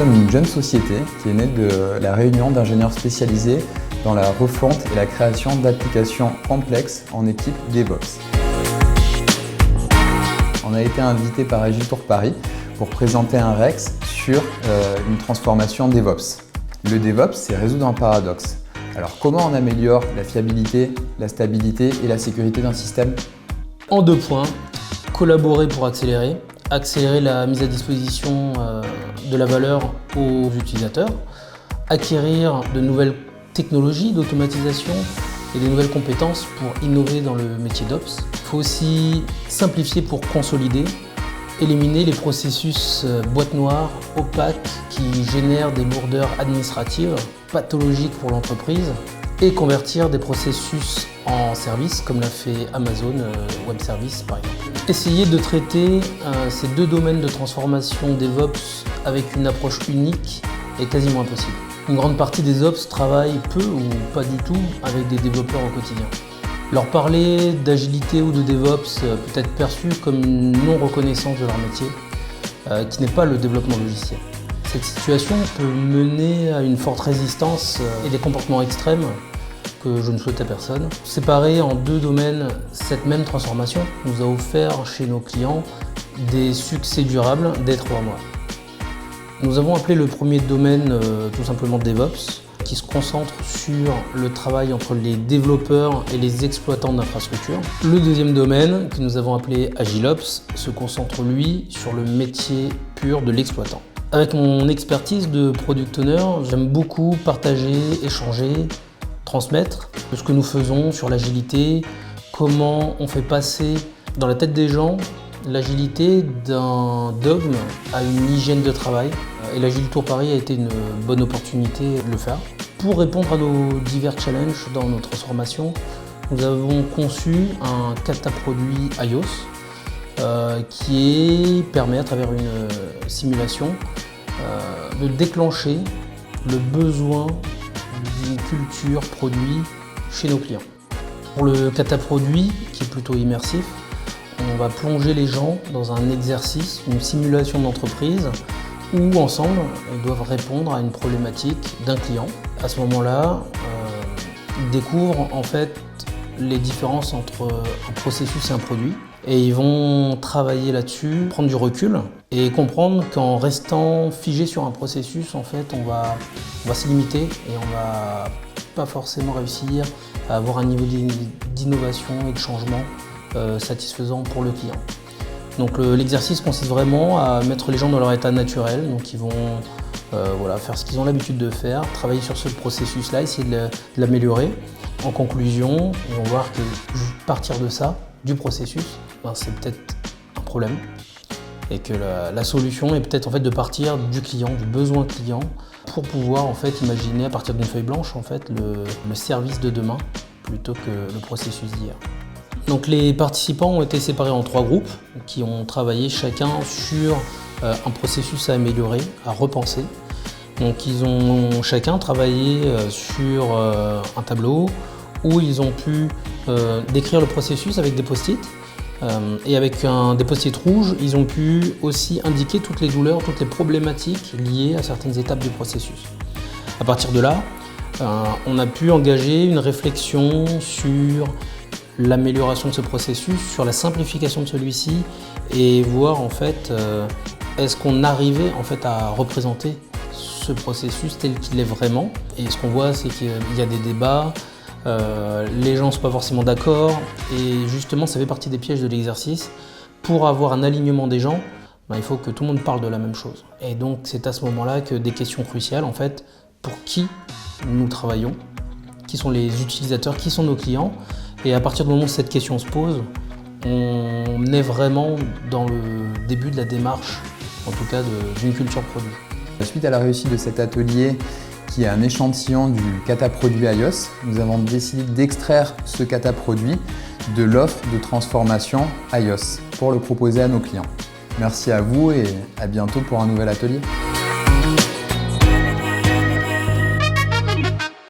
sommes une jeune société qui est née de la réunion d'ingénieurs spécialisés dans la refonte et la création d'applications complexes en équipe DevOps. On a été invité par Agitour Paris pour présenter un REX sur une transformation DevOps. Le DevOps, c'est résoudre un paradoxe. Alors comment on améliore la fiabilité, la stabilité et la sécurité d'un système? En 2 points, collaborer pour accélérer la mise à disposition de la valeur aux utilisateurs, acquérir de nouvelles technologies d'automatisation et de nouvelles compétences pour innover dans le métier d'Ops. Il faut aussi simplifier pour consolider, éliminer les processus boîte noire, opaques, qui génèrent des lourdeurs administratives pathologiques pour l'entreprise et convertir des processus en services, comme l'a fait Amazon Web Services par exemple. Essayer de traiter ces 2 domaines de transformation DevOps avec une approche unique est quasiment impossible. Une grande partie des Ops travaillent peu ou pas du tout avec des développeurs au quotidien. Leur parler d'agilité ou de DevOps peut être perçu comme une non-reconnaissance de leur métier, qui n'est pas le développement logiciel. Cette situation peut mener à une forte résistance et des comportements extrêmes que je ne souhaite à personne. Séparer en 2 domaines cette même transformation nous a offert chez nos clients des succès durables dès 3 mois. Nous avons appelé le premier domaine tout simplement DevOps, qui se concentre sur le travail entre les développeurs et les exploitants d'infrastructures. Le deuxième domaine, que nous avons appelé AgileOps, se concentre lui sur le métier pur de l'exploitant. Avec mon expertise de Product Owner, j'aime beaucoup partager, échanger, transmettre ce que nous faisons sur l'agilité, comment on fait passer dans la tête des gens l'agilité d'un dogme à une hygiène de travail. Et l'Agitour Paris a été une bonne opportunité de le faire. Pour répondre à nos divers challenges dans nos transformations, nous avons conçu un cataproduit iOS qui permet, à travers une simulation, de déclencher le besoin d'une culture produit chez nos clients. Pour le cataproduit, qui est plutôt immersif, on va plonger les gens dans un exercice, une simulation d'entreprise où ensemble ils doivent répondre à une problématique d'un client. À ce moment-là, ils découvrent en fait les différences entre un processus et un produit et ils vont travailler là-dessus, prendre du recul et comprendre qu'en restant figé sur un processus, en fait, on va se limiter et on va pas forcément réussir à avoir un niveau d'innovation et de changement satisfaisant pour le client. Donc l'exercice consiste vraiment à mettre les gens dans leur état naturel, donc ils vont faire ce qu'ils ont l'habitude de faire, travailler sur ce processus-là, essayer de l'améliorer. En conclusion, ils vont voir que partir de ça, du processus, c'est peut-être un problème et que la solution est peut-être en fait de partir du client, du besoin client, pour pouvoir en fait imaginer à partir d'une feuille blanche en fait le service de demain plutôt que le processus d'hier. Donc les participants ont été séparés en 3 groupes qui ont travaillé chacun sur un processus à améliorer, à repenser. Donc ils ont chacun travaillé sur un tableau où ils ont pu décrire le processus avec des post-it et avec des post-it rouges, ils ont pu aussi indiquer toutes les douleurs, toutes les problématiques liées à certaines étapes du processus. À partir de là, on a pu engager une réflexion sur l'amélioration de ce processus, sur la simplification de celui-ci et voir en fait est-ce qu'on arrivait en fait à représenter ce processus tel qu'il est vraiment. Et ce qu'on voit, c'est qu'il y a des débats, les gens ne sont pas forcément d'accord et justement ça fait partie des pièges de l'exercice. Pour avoir un alignement des gens, il faut que tout le monde parle de la même chose. Et donc c'est à ce moment-là que des questions cruciales en fait, pour qui nous travaillons, qui sont les utilisateurs, qui sont nos clients. Et à partir du moment où cette question se pose, on est vraiment dans le début de la démarche, en tout cas d'une culture produit. Suite à la réussite de cet atelier, qui est un échantillon du cataproduit iOS, nous avons décidé d'extraire ce cataproduit de l'offre de transformation iOS pour le proposer à nos clients. Merci à vous et à bientôt pour un nouvel atelier.